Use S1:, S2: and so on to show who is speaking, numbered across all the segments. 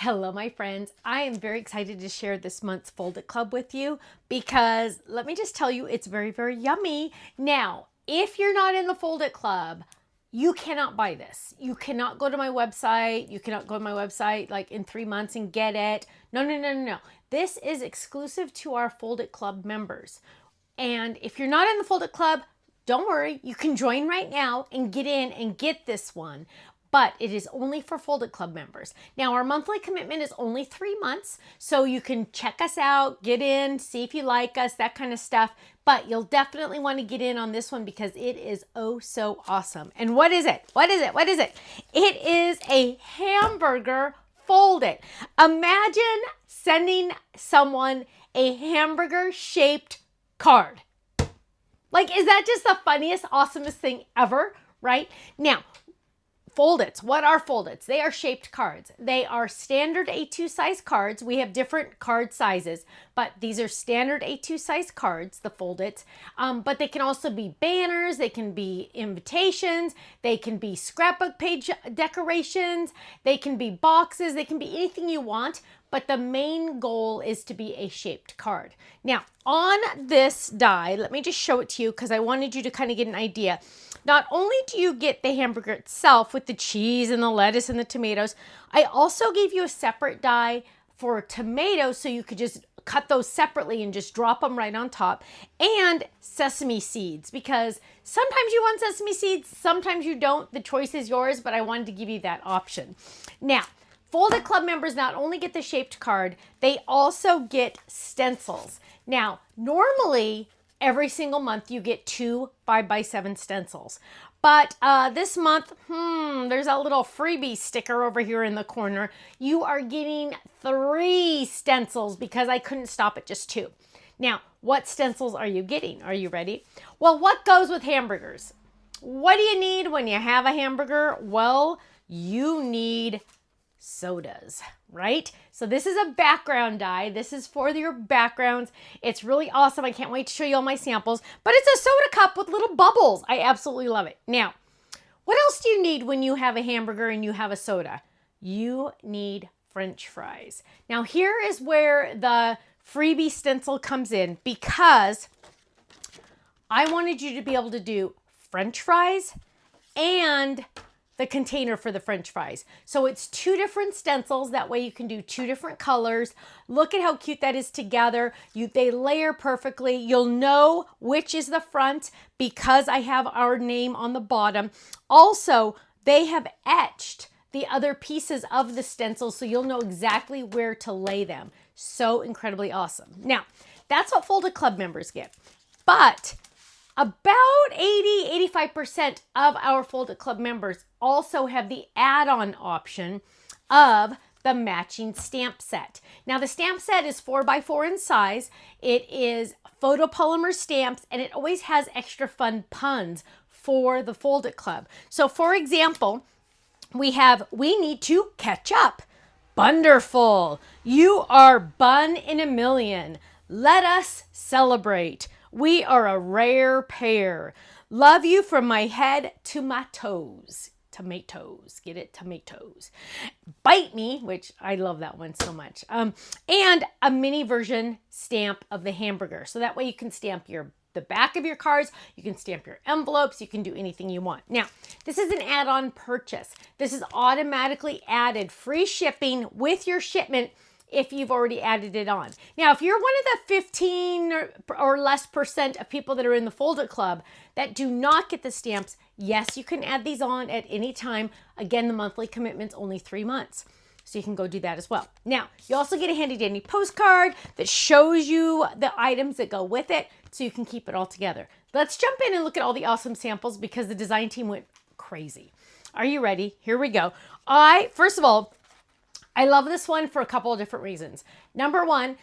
S1: Hello, my friends. I am very excited to share this month's Fold It Club with you because let me just tell you, it's very, very yummy. Now, if you're not in the Fold It Club, you cannot buy this. You cannot go to my website. You cannot go to my website like in 3 months and get it. No. This is exclusive to our Fold It Club members. And if you're not in the Fold It Club, don't worry. You can join right now and get in and get this one. But it is only for Fold It Club members. Now, our monthly commitment is only 3 months, so you can check us out, get in, see if you like us, that kind of stuff. But you'll definitely want to get in on this one because it is oh so awesome. And what is it? What is it? What is it? It is a hamburger fold-it. Imagine sending someone a hamburger-shaped card. Like, is that just the funniest, awesomest thing ever, right? Now, Fold-its. What are Fold-its? They are shaped cards. They are standard A2 size cards. We have different card sizes, but these are standard A2 size cards, the Fold-its. But they can also be banners. They can be invitations. They can be scrapbook page decorations. They can be boxes. They can be anything you want. But the main goal is to be a shaped card. Now, on this die, let me just show it to you because I wanted you to kind of get an idea. Not only do you get the hamburger itself with the cheese and the lettuce and the tomatoes, I also gave you a separate die for tomatoes so you could just cut those separately and just drop them right on top, and sesame seeds, because sometimes you want sesame seeds, sometimes you don't. The choice is yours, but I wanted to give you that option. Now, Fold It Club members not only get the shaped card, they also get stencils. Now, normally, every single month you get 2 5x7 stencils. But this month, there's a little freebie sticker over here in the corner. You are getting 3 stencils because I couldn't stop at just 2. Now, what stencils are you getting? Are you ready? Well, what goes with hamburgers? What do you need when you have a hamburger? Well, you need sodas, right? So this is a background die. This is for your backgrounds. It's really awesome. I can't wait to show you all my samples, but it's a soda cup with little bubbles. I absolutely love it. Now, what else do you need when you have a hamburger and you have a soda? You need French fries. Now, here is where the freebie stencil comes in because I wanted you to be able to do French fries and the container for the French fries. So it's 2 different stencils. That way you can do 2 different colors. Look at how cute that is together. They layer perfectly. You'll know which is the front because I have our name on the bottom. Also, they have etched the other pieces of the stencil so you'll know exactly where to lay them. So incredibly awesome. Now, that's what Fold It Club members get. But about 80-85% of our Fold It Club members also have the add-on option of the matching stamp set. Now, the stamp set is 4x4 in size. It is photopolymer stamps, and it always has extra fun puns for the Fold It Club. So, for example, we need to catch up. Bunderful. You are bun in a million. Let us celebrate. We are a rare pair. Love you from my head to my toes. Tomatoes. Get it? Tomatoes. Bite me, which I love that one so much. And a mini version stamp of the hamburger. So that way you can stamp the back of your cards. You can stamp your envelopes. You can do anything you want. Now, this is an add-on purchase. This is automatically added. Free shipping with your shipment if you've already added it on. Now, if you're one of the 15 or less percent of people that are in the Fold It Club that do not get the stamps, yes, you can add these on at any time. Again, the monthly commitment's only 3 months. So you can go do that as well. Now, you also get a handy dandy postcard that shows you the items that go with it so you can keep it all together. Let's jump in and look at all the awesome samples because the design team went crazy. Are you ready? Here we go. First of all, I love this one for a couple of different reasons. Number one,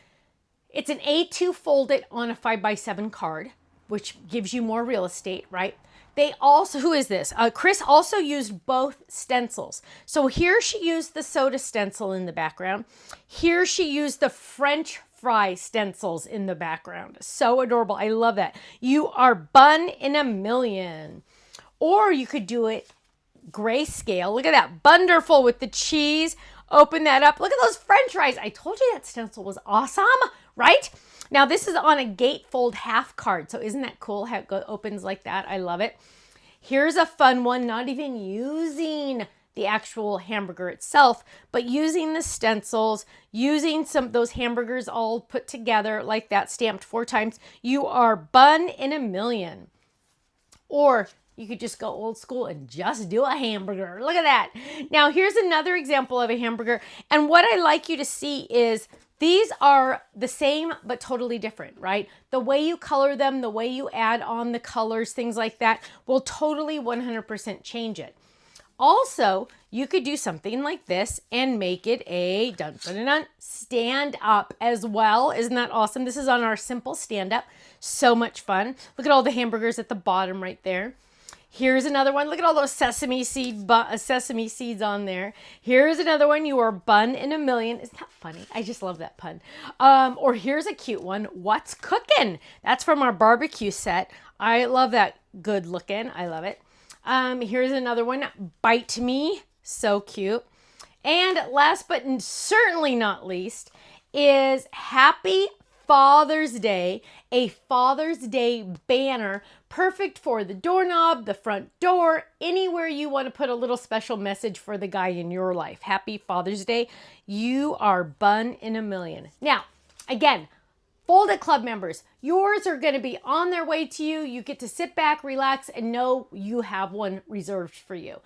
S1: it's an A2 fold-it on a 5x7 card, which gives you more real estate, right? Who is this? Chris also used both stencils. So here she used the soda stencil in the background. Here she used the French fry stencils in the background. So adorable. I love that. You are bun in a million. Or you could do it grayscale. Look at that. Bunderful with the cheese. Open that up. Look at those French fries. I told you that stencil was awesome, right? Now this is on a gatefold half card. So isn't that cool how it opens like that? I love it. Here's a fun one, not even using the actual hamburger itself, but using the stencils, using some of those hamburgers all put together like that, stamped 4 times. You are bun in a million. Or you could just go old school and just do a hamburger. Look at that. Now here's another example of a hamburger. And what I like you to see is these are the same, but totally different, right? The way you color them, the way you add on the colors, things like that will totally 100% change it. Also, you could do something like this and make it a dun, dun, dun, dun, stand up as well. Isn't that awesome? This is on our simple stand up. So much fun. Look at all the hamburgers at the bottom right there. Here's another one. Look at all those sesame seeds on there. Here's another one. You are bun in a million. Isn't that funny? I just love that pun. Or here's a cute one. What's cooking? That's from our barbecue set. I love that. Good looking. I love it. Here's another one. Bite me. So cute. And last but certainly not least is Happy Father's Day, a Father's Day banner, perfect for the doorknob, the front door, anywhere you want to put a little special message for the guy in your life. Happy Father's Day. You are bun in a million. Now, again, Fold-it Club members, yours are going to be on their way to you. You get to sit back, relax, and know you have one reserved for you.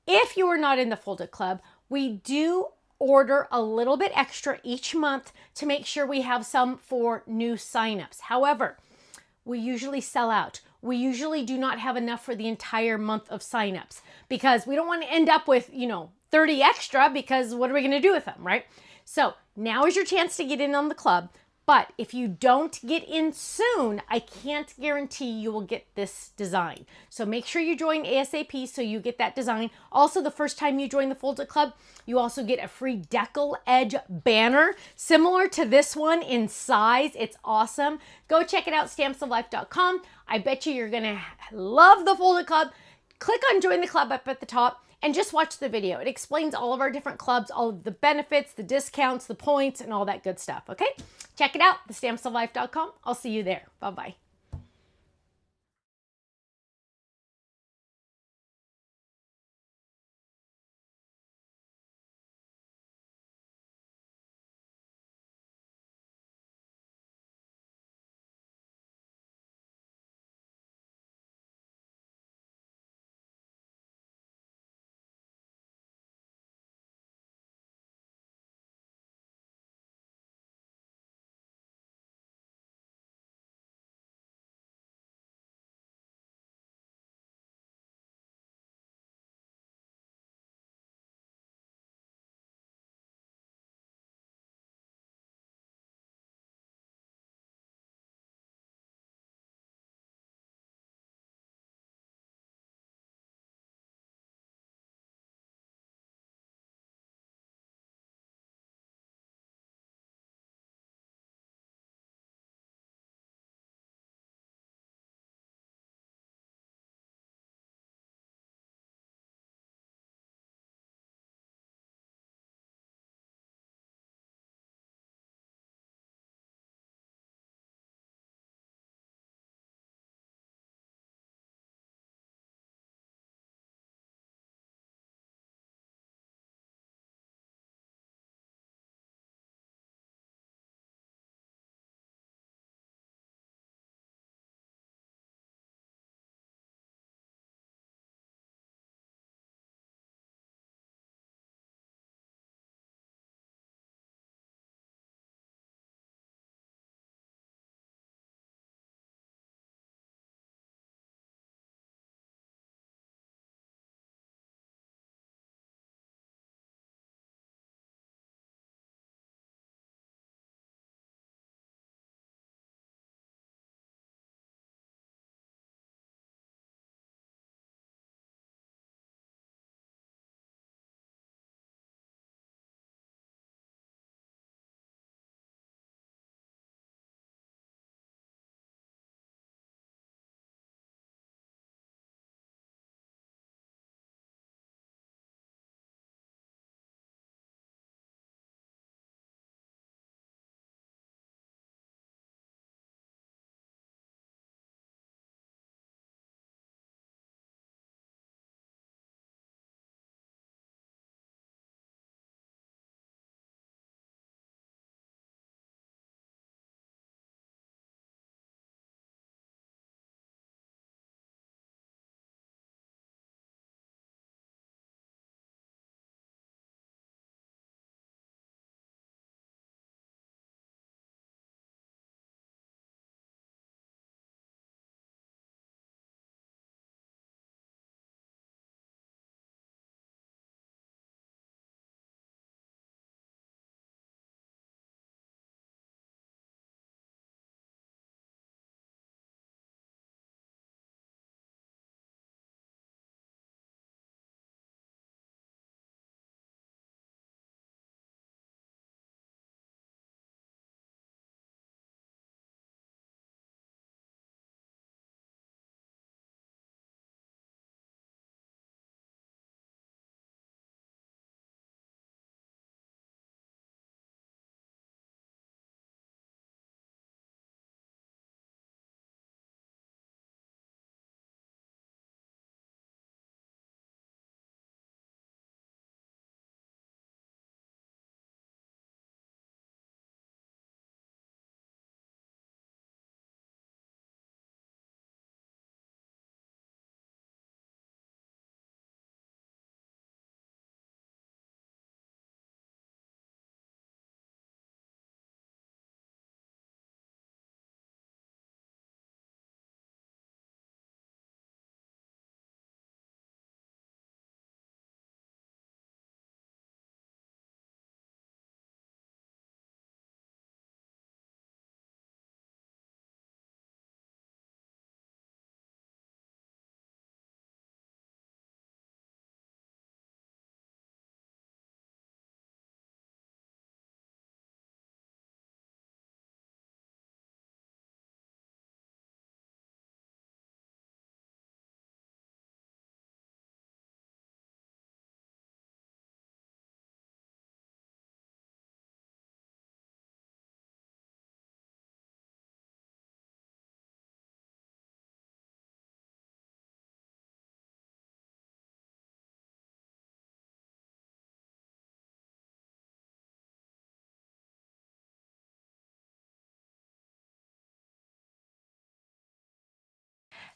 S1: If you are not in the Fold-it Club, we do order a little bit extra each month to make sure we have some for new signups. However, we usually sell out. We usually do not have enough for the entire month of signups because we don't want to end up with, 30 extra because what are we going to do with them, right? So now is your chance to get in on the club. But if you don't get in soon, I can't guarantee you will get this design. So make sure you join ASAP so you get that design. Also, the first time you join the Fold-it Club, you also get a free decal edge banner, similar to this one in size. It's awesome. Go check it out, stampsoflife.com. I bet you're going to love the Fold-it Club. Click on join the club up at the top and just watch the video. It explains all of our different clubs, all of the benefits, the discounts, the points, and all that good stuff, okay? Check it out, thestampsoflife.com. I'll see you there. Bye-bye.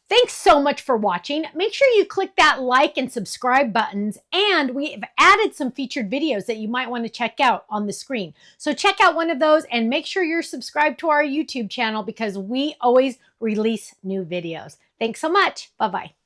S1: Thanks so much for watching. Make sure you click that like and subscribe buttons, and we have added some featured videos that you might want to check out on the screen. So check out one of those and make sure you're subscribed to our YouTube channel because we always release new videos. Thanks so much. Bye-bye.